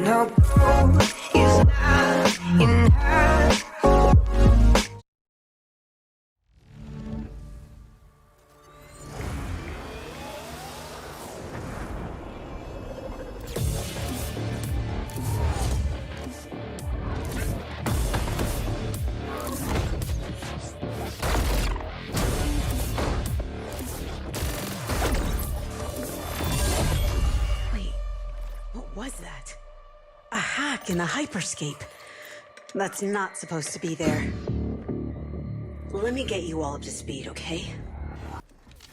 no gold is not enough. Was that? A hack in the HyperScape. That's not supposed to be there. Let me get you all up to speed, okay?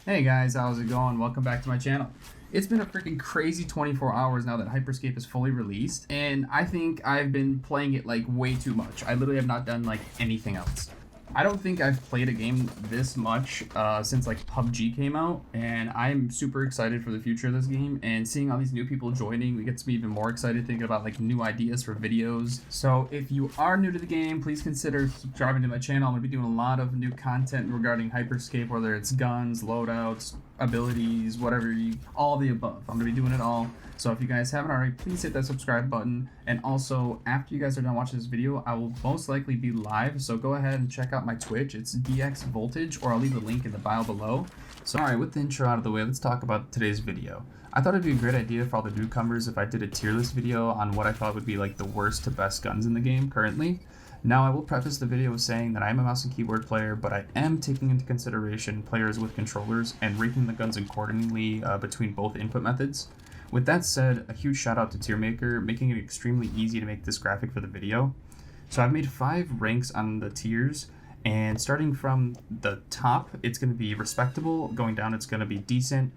Hey guys, how's it going? Welcome back to my channel. It's been a freaking crazy 24 hours now that HyperScape is fully released, and I think I've been playing it like way too much. I literally have not done like anything else. I don't think I've played a game this much since like PUBG came out, and I'm super excited for the future of this game, and seeing all these new people joining, we get to be even more excited thinking about like new ideas for videos. So if you are new to the game, please consider subscribing to my channel. I'm going to be doing a lot of new content regarding HyperScape, whether it's guns, loadouts, abilities, whatever, all the above. I'm going to be doing it all. So if you guys haven't already, please hit that subscribe button. And also, after you guys are done watching this video, I will most likely be live. So go ahead and check out my Twitch. It's DxVoltage, or I'll leave the link in the bio below. So alright, with the intro out of the way, let's talk about today's video. I thought it'd be a great idea for all the newcomers if I did a tier list video on what I thought would be like the worst to best guns in the game currently. Now, I will preface the video with saying that I am a mouse and keyboard player, but I am taking into consideration players with controllers and ranking the guns accordingly between both input methods. With that said, a huge shout out to TierMaker, making it extremely easy to make this graphic for the video. So I've made 5 ranks on the tiers, and starting from the top, it's going to be respectable, going down it's going to be decent,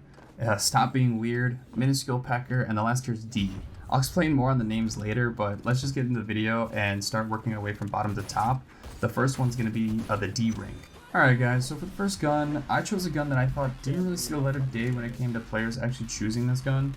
stop being weird, minuscule, pecker, and the last tier is D. I'll explain more on the names later, but let's just get into the video and start working our way from bottom to top. The first one's going to be the D rank. Alright guys, so for the first gun, I chose a gun that I thought didn't really see the light of day when it came to players actually choosing this gun.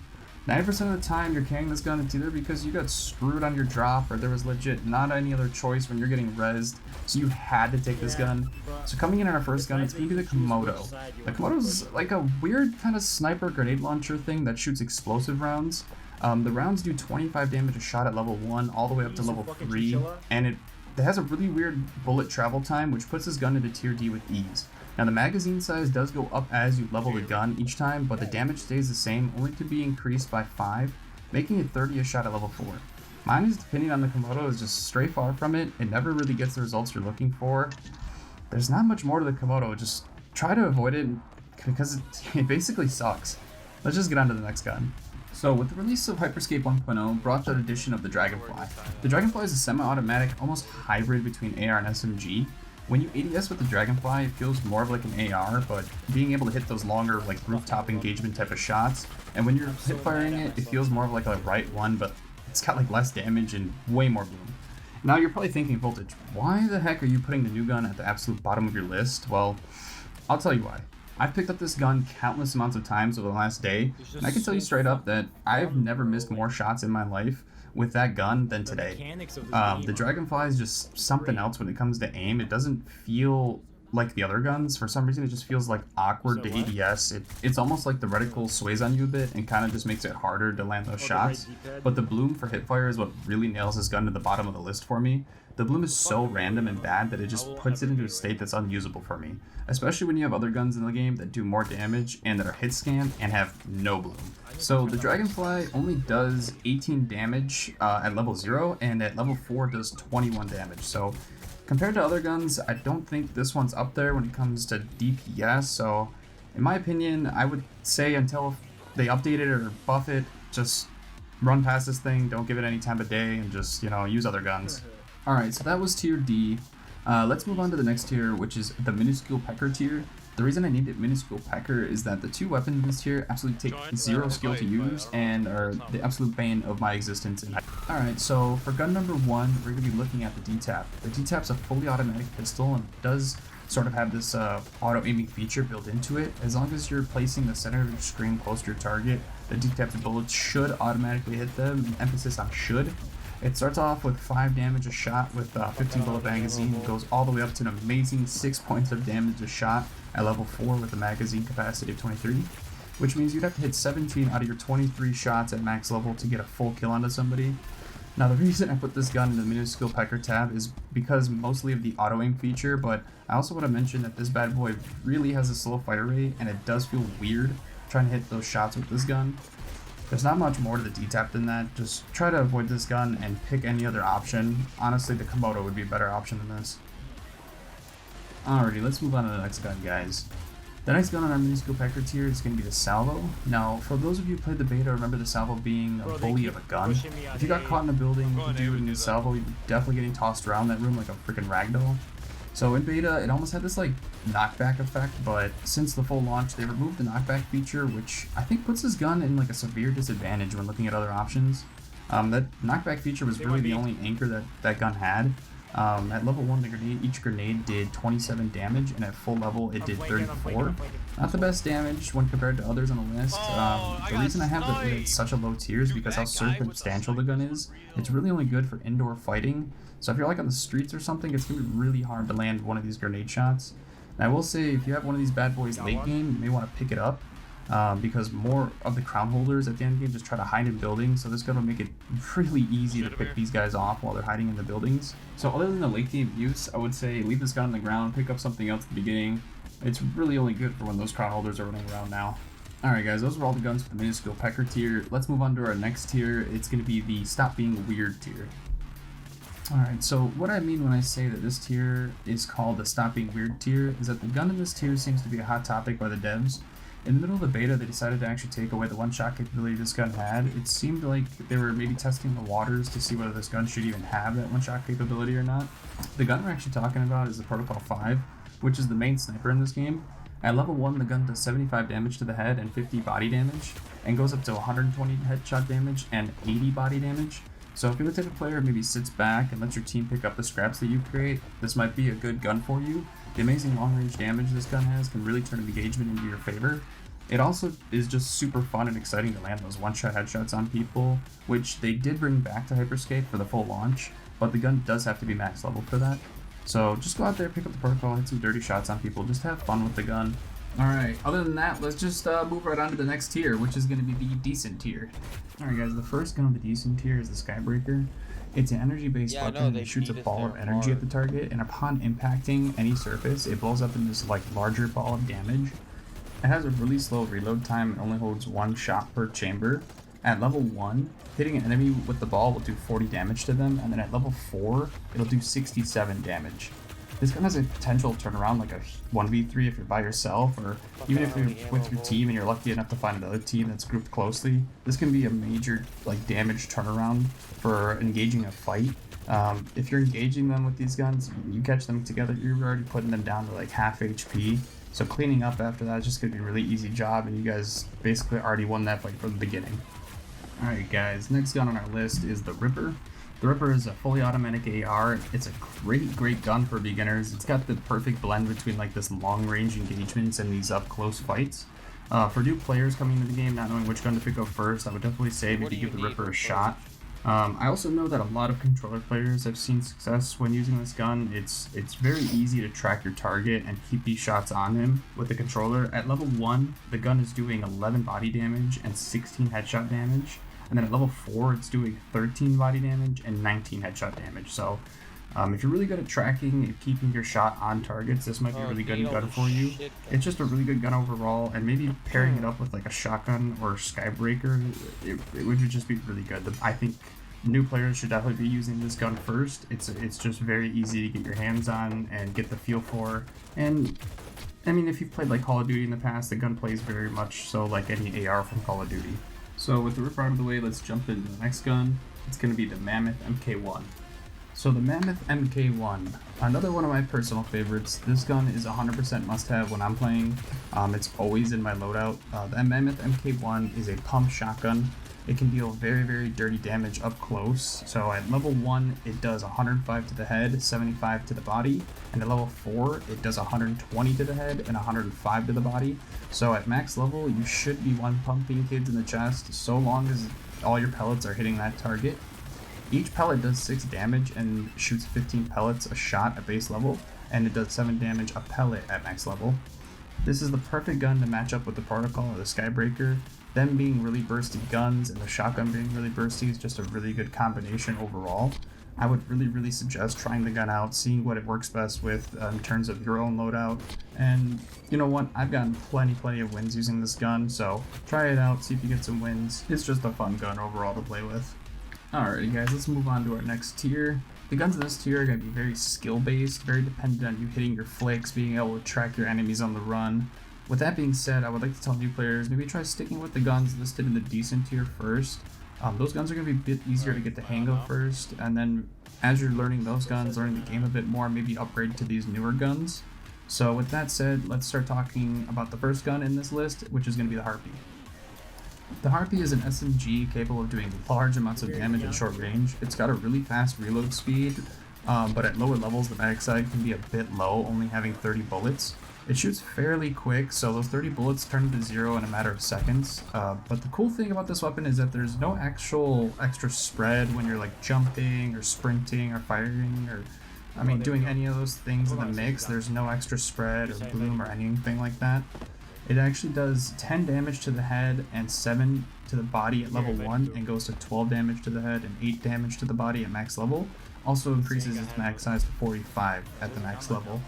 90% of the time you're carrying this gun, it's either because you got screwed on your drop or there was legit not any other choice when you're getting rezzed, so you had to take this gun. So coming in on our first gun, it's going to be the Komodo. The Komodo is like a weird kind of sniper grenade launcher thing that shoots explosive rounds. The rounds do 25 damage a shot at level 1 all the way up to level 3, and it has a really weird bullet travel time, which puts this gun into tier D with ease. Now the magazine size does go up as you level the gun each time, but the damage stays the same, only to be increased by 5, making it 30 a shot at level 4. My honest opinion on the Komodo is just stray far from it. It never really gets the results you're looking for. There's not much more to the Komodo, just try to avoid it because it basically sucks. Let's just get on to the next gun. So with the release of HyperScape 1.0 brought the addition of the Dragonfly. The Dragonfly is a semi-automatic, almost hybrid between AR and SMG. When you ADS with the Dragonfly, it feels more of like an AR, but being able to hit those longer like rooftop engagement type of shots, and when you're hip firing it, it feels more of like a right one, but it's got like less damage and way more bloom. Now you're probably thinking, Voltage, why the heck are you putting the new gun at the absolute bottom of your list? Well, I'll tell you why. I've picked up this gun countless amounts of times over the last day, and I can tell you straight up that I've never missed more shots in my life with that gun than today. The Dragonfly is just something else when it comes to aim. It doesn't feel like the other guns. For some reason, it just feels like awkward to ADS. It's almost like the reticle sways on you a bit and kind of just makes it harder to land those shots. But the bloom for hipfire is what really nails this gun to the bottom of the list for me. The bloom is so random and bad that it just puts it into a state that's unusable for me, especially when you have other guns in the game that do more damage and that are hit scanned and have no bloom. So the Dragonfly only does 18 damage at level 0, and at level 4 does 21 damage. So compared to other guns, I don't think this one's up there when it comes to DPS. So in my opinion, I would say until they update it or buff it, just run past this thing, don't give it any time of day, and just, you know, use other guns. Alright, so that was tier D. Let's move on to the next tier, which is the Minuscule Pecker tier. The reason I named it Minuscule Pecker is that the 2 weapons in this tier absolutely take 0 skill to use and are the absolute bane of my existence. Alright, so for gun number 1, we're going to be looking at the D-Tap. The D-Tap's a fully automatic pistol and does sort of have this auto-aiming feature built into it. As long as you're placing the center of your screen close to your target, the D-Tap's bullets should automatically hit them, emphasis on should. It starts off with 5 damage a shot with 15 bullet magazine, goes all the way up to an amazing 6 points of damage a shot at level 4 with a magazine capacity of 23, which means you'd have to hit 17 out of your 23 shots at max level to get a full kill onto somebody. Now the reason I put this gun in the Minuscule pecker tab is because mostly of the auto aim feature, but I also want to mention that this bad boy really has a slow fire rate, and it does feel weird trying to hit those shots with this gun. There's not much more to the D-tap than that. Just try to avoid this gun and pick any other option. Honestly, the Komodo would be a better option than this. Alrighty, let's move on to the next gun, guys. The next gun on our Minuscule pecker tier is going to be the salvo. Now, for those of you who played the beta, remember the salvo being a bully of a gun. If you got caught in a building with a dude in the salvo, you'd be definitely getting tossed around that room like a freaking ragdoll. So in beta, it almost had this like knockback effect, but since the full launch, they removed the knockback feature, which I think puts this gun in like a severe disadvantage when looking at other options. That knockback feature was really the only anchor that that gun had. At level 1, each grenade did 27 damage, and at full level it did 34. Not the best damage when compared to others on the list. The reason I have it at such a low tier is because how circumstantial the gun is. It's really only good for indoor fighting, so if you're like on the streets or something, it's going to be really hard to land one of these grenade shots. And I will say, if you have one of these bad boys late game, you may want to pick it up. Because more of the crown holders at the end of the game just try to hide in buildings, so this gun will make it really easy to pick these guys off while they're hiding in the buildings. So other than the late game use, I would say leave this gun on the ground, pick up something else at the beginning. It's really only good for when those crown holders are running around now. Alright guys, those are all the guns for the Minuscule pecker tier. Let's move on to our next tier. It's going to be the stop being weird tier. Alright, so what I mean when I say that this tier is called the stop being weird tier is that the gun in this tier seems to be a hot topic by the devs. In the middle of the beta, they decided to actually take away the one-shot capability this gun had. It seemed like they were maybe testing the waters to see whether this gun should even have that one-shot capability or not. The gun we're actually talking about is the Protocol 5, which is the main sniper in this game. At level 1, the gun does 75 damage to the head and 50 body damage, and goes up to 120 headshot damage and 80 body damage. So if you're the type of player who maybe sits back and lets your team pick up the scraps that you create, this might be a good gun for you. The amazing long-range damage this gun has can really turn engagement into your favor. It also is just super fun and exciting to land those one-shot headshots on people, which they did bring back to HyperScape for the full launch, but the gun does have to be max level for that. So just go out there, pick up the protocol, hit some dirty shots on people, just have fun with the gun. Alright, other than that, let's just move right on to the next tier, which is going to be the decent tier. Alright guys, the first gun of the decent tier is the Skybreaker. It's an energy-based weapon that shoots a ball of energy at the target, and upon impacting any surface, it blows up in this like larger ball of damage. It has a really slow reload time and only holds one shot per chamber. At level 1, hitting an enemy with the ball will do 40 damage to them, and then at level 4, it'll do 67 damage. This gun has a potential turnaround like a 1v3 if you're by yourself, or even if you're with your team and you're lucky enough to find another team that's grouped closely. This can be a major like damage turnaround for engaging a fight. If you're engaging them with these guns, you catch them together, you're already putting them down to like half HP. So cleaning up after that is just going to be a really easy job, and you guys basically already won that fight from the beginning. Alright guys, next gun on our list is the Ripper. The Ripper is a fully automatic AR. It's a great gun for beginners. It's got the perfect blend between like this long range engagements and these up close fights. For new players coming into the game not knowing which gun to pick up first, I would definitely say maybe give the Ripper a shot. I also know that a lot of controller players have seen success when using this gun. It's very easy to track your target and keep these shots on him with the controller. At level 1, the gun is doing 11 body damage and 16 headshot damage. And then at level 4, it's doing 13 body damage and 19 headshot damage. So if you're really good at tracking and keeping your shot on targets, this might be a really good gun for you. It's just a really good gun overall, and maybe pairing it up with like a shotgun or Skybreaker, it would just be really good. I think new players should definitely be using this gun first. It's just very easy to get your hands on and get the feel for. And I mean, if you've played like Call of Duty in the past, the gun plays very much so like any AR from Call of Duty. So with the Ripper out of the way, let's jump into the next gun. It's going to be the Mammoth MK1. So the Mammoth MK1, another one of my personal favorites. This gun is 100% must-have when I'm playing. It's always in my loadout. The Mammoth MK1 is a pump shotgun. It can deal very dirty damage up close. So at level 1, it does 105 to the head, 75 to the body. And at level 4, it does 120 to the head and 105 to the body. So at max level, you should be one pumping kids in the chest so long as all your pellets are hitting that target. Each pellet does 6 damage and shoots 15 pellets a shot at base level, and it does 7 damage a pellet at max level. This is the perfect gun to match up with the Protocol or the Skybreaker. them being really bursty guns and the shotgun being really bursty is just a really good combination overall. I would really suggest trying the gun out, seeing what it works best with in terms of your own loadout. And you know what, I've gotten plenty of wins using this gun, so try it out, see if you get some wins. It's just a fun gun overall to play with. Alrighty guys, let's move on to our next tier. The guns in this tier are going to be very skill based, very dependent on you hitting your flicks, being able to track your enemies on the run. With that being said, I would like to tell new players, maybe try sticking with the guns listed in the decent tier first. Those guns are going to be a bit easier to get the hang of first, and then as you're learning those guns, learning the game a bit more, maybe upgrade to these newer guns. So with that said, let's start talking about the first gun in this list, which is going to be the Harpy. The Harpy is an SMG capable of doing large amounts of damage at short range. It's got a really fast reload speed, but at lower levels the mag size can be a bit low, only having 30 bullets. It shoots fairly quick, so those 30 bullets turn to 0 in a matter of seconds. But the cool thing about this weapon is that there's no actual extra spread when you're like jumping or sprinting or firing or doing any of those things in the mix. There's no extra spread or bloom or anything like that. It actually does 10 damage to the head and 7 to the body at level 1 and goes to 12 damage to the head and 8 damage to the body at max level. Also increases its mag size to 45 at the max level.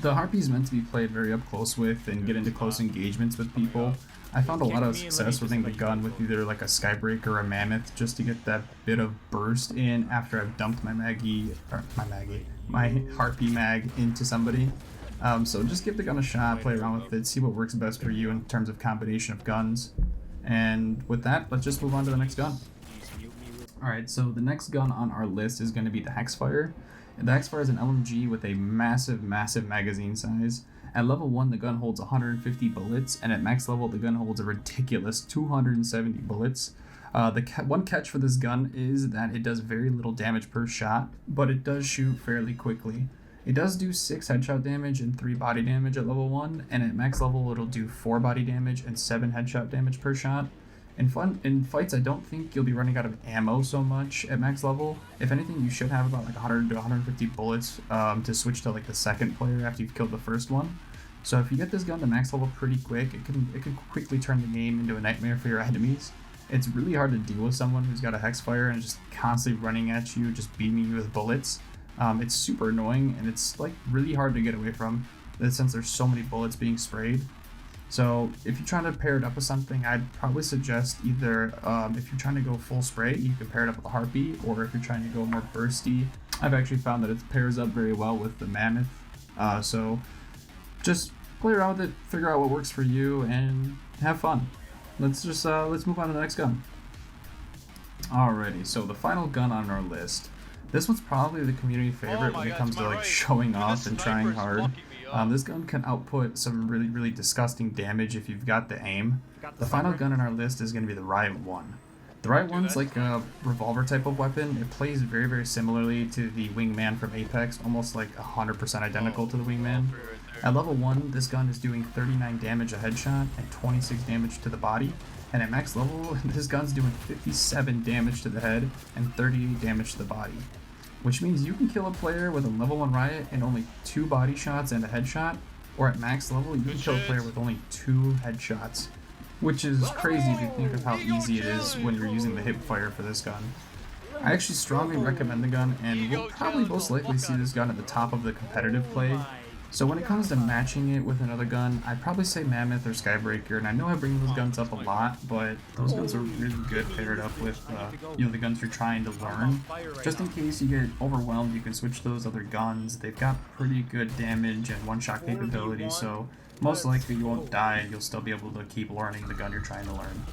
The Harpy is meant to be played very up close with and get into close engagements with people. I found a lot of success using the gun with either like a Skybreaker or a Mammoth just to get that bit of burst in after I've dumped my Harpy mag into somebody. So just give the gun a shot, play around with it, see what works best for you in terms of combination of guns. And with that, let's just move on to the next gun. Alright, so the next gun on our list is going to be the Hexfire. The Hexfire is an LMG with a massive magazine size. At level 1, the gun holds 150 bullets, and at max level, the gun holds a ridiculous 270 bullets. One catch for this gun is that it does very little damage per shot, but it does shoot fairly quickly. It does do 6 headshot damage and 3 body damage at level 1, and at max level, it'll do 4 body damage and 7 headshot damage per shot. In fights, I don't think you'll be running out of ammo so much at max level. If anything, you should have about like 100 to 150 bullets to switch to like the second player after you've killed the first one. So if you get this gun to max level pretty quick, it can quickly turn the game into a nightmare for your enemies. It's really hard to deal with someone who's got a Hexfire and just constantly running at you, just beaming you with bullets. It's super annoying, and it's like really hard to get away from since there's so many bullets being sprayed. So if you're trying to pair it up with something, I'd probably suggest either if you're trying to go full spray, you can pair it up with the Harpy, or if you're trying to go more bursty, I've actually found that it pairs up very well with the Mammoth. So just play around with it, figure out what works for you, and have fun. Let's move on to the next gun. Alrighty, so the final gun on our list. This one's probably the community favorite when it comes to like showing off and trying hard. This gun can output some really disgusting damage if you've got the aim. The final gun on our list is going to be the Riot 1. The Riot 1's like a revolver type of weapon. It plays very similarly to the Wingman from Apex, almost like 100% identical to the Wingman. At level 1, this gun is doing 39 damage a headshot and 26 damage to the body. And at max level, this gun's doing 57 damage to the head and 38 damage to the body. Which means you can kill a player with a level 1 Riot in only 2 body shots and a headshot, or at max level you can kill a player with only 2 headshots. Which is crazy if you think of how easy it is when you're using the hip fire for this gun. I actually strongly recommend the gun, and we'll probably most likely see this gun at the top of the competitive play. So when it comes to matching it with another gun, I'd probably say Mammoth or Skybreaker, and I know I bring those guns up a lot, but those guns are really good paired up with the guns you're trying to learn. Just in case you get overwhelmed, you can switch to those other guns. They've got pretty good damage and one-shot capability, so most likely you won't die and you'll still be able to keep learning the gun you're trying to learn.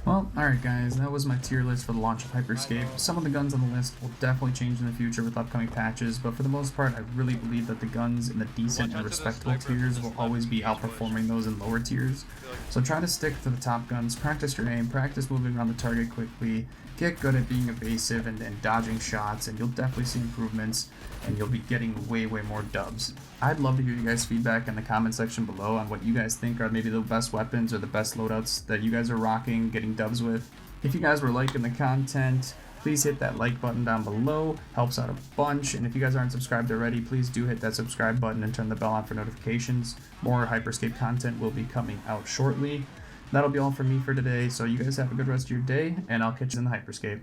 Well, alright guys, that was my tier list for the launch of HyperScape. Some of the guns on the list will definitely change in the future with upcoming patches, but for the most part, I really believe that the guns in the decent and respectable tiers will always be outperforming those in lower tiers. So try to stick to the top guns, practice your aim, practice moving around the target quickly, get good at being evasive and dodging shots, and you'll definitely see improvements, and you'll be getting way more dubs. I'd love to hear you guys' feedback in the comment section below on what you guys think are maybe the best weapons or the best loadouts that you guys are rocking, getting dubs with. If you guys were liking the content, please hit that like button down below, helps out a bunch, and if you guys aren't subscribed already, please do hit that subscribe button and turn the bell on for notifications. More HyperScape content will be coming out shortly. that'll be all from me for today. So you guys have a good rest of your day, and I'll catch you in the HyperScape.